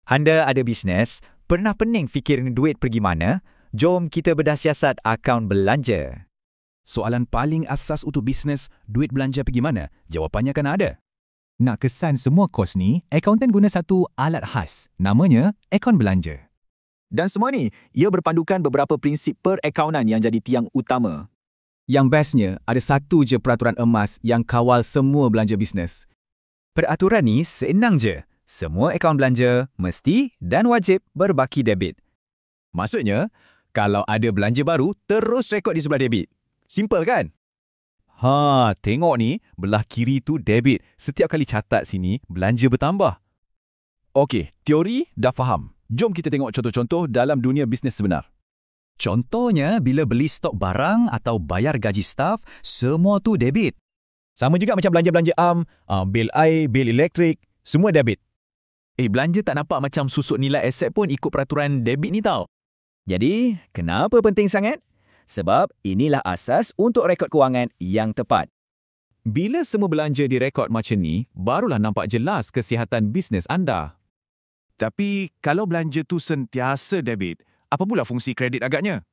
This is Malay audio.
Anda ada bisnes, pernah pening fikir duit pergi mana? Jom kita bedah siasat akaun belanja. Soalan paling asas untuk bisnes, duit belanja pergi mana? Jawapannya kan ada. Nak kesan semua kos ni, akaunten guna satu alat khas. Namanya akaun belanja. Dan semua ni, ia berpandukan beberapa prinsip perakaunan yang jadi tiang utama. Yang bestnya, ada satu je peraturan emas yang kawal semua belanja bisnes. Peraturan ni senang je. Semua akaun belanja mesti dan wajib berbaki debit. Maksudnya, kalau ada belanja baru, terus rekod di sebelah debit. Simple kan? Tengok ni, belah kiri tu debit. Setiap kali catat sini, belanja bertambah. Okey, teori dah faham. Jom kita tengok contoh-contoh dalam dunia bisnes sebenar. Contohnya, bila beli stok barang atau bayar gaji staf, semua tu debit. Sama juga macam belanja-belanja bil air, bil elektrik, semua debit. Belanja tak nampak macam susut nilai aset pun ikut peraturan debit ni tau. Jadi, kenapa penting sangat? Sebab inilah asas untuk rekod kewangan yang tepat. Bila semua belanja direkod macam ni, barulah nampak jelas kesihatan bisnes anda. Tapi, kalau belanja tu sentiasa debit, apa pula fungsi kredit agaknya?